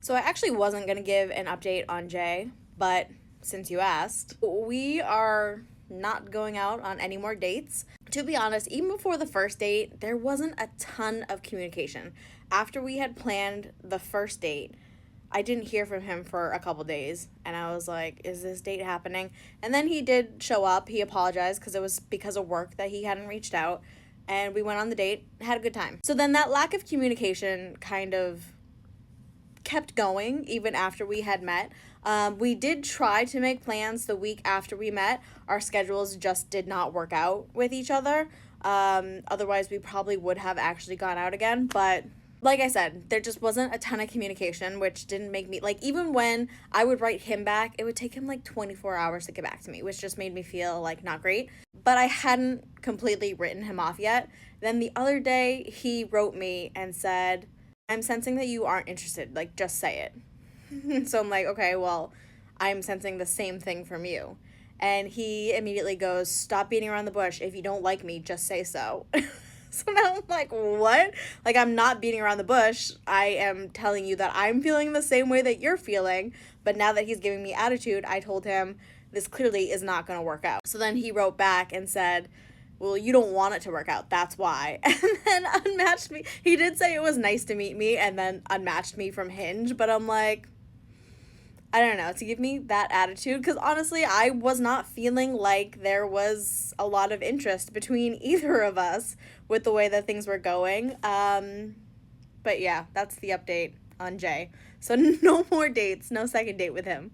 So I actually wasn't going to give an update on Jay, but since you asked, we are not going out on any more dates. To be honest, even before the first date, there wasn't a ton of communication. After we had planned the first date, I didn't hear from him for a couple days, and I was like, is this date happening? And then he did show up. He apologized because it was because of work that he hadn't reached out, and we went on the date, had a good time. So then that lack of communication kind of kept going even after we had met. We did try to make plans the week after we met. Our schedules just did not work out with each other. Otherwise, we probably would have actually gone out again. But like I said, there just wasn't a ton of communication, which didn't make me, like, even when I would write him back, it would take him like 24 hours to get back to me, which just made me feel like not great. But I hadn't completely written him off yet. Then the other day, he wrote me and said, I'm sensing that you aren't interested. Like, just say it. So I'm like, okay, well, I'm sensing the same thing from you. And he immediately goes, stop beating around the bush. If you don't like me, just say so. So now I'm like, what? Like, I'm not beating around the bush. I am telling you that I'm feeling the same way that you're feeling. But now that he's giving me attitude, I told him this clearly is not going to work out. So then he wrote back and said, well, you don't want it to work out. That's why. And then unmatched me. He did say it was nice to meet me and then unmatched me from Hinge. But I'm like, I don't know, to give me that attitude. Because honestly, I was not feeling like there was a lot of interest between either of us with the way that things were going. But yeah, that's the update on Jay. So no more dates, no second date with him.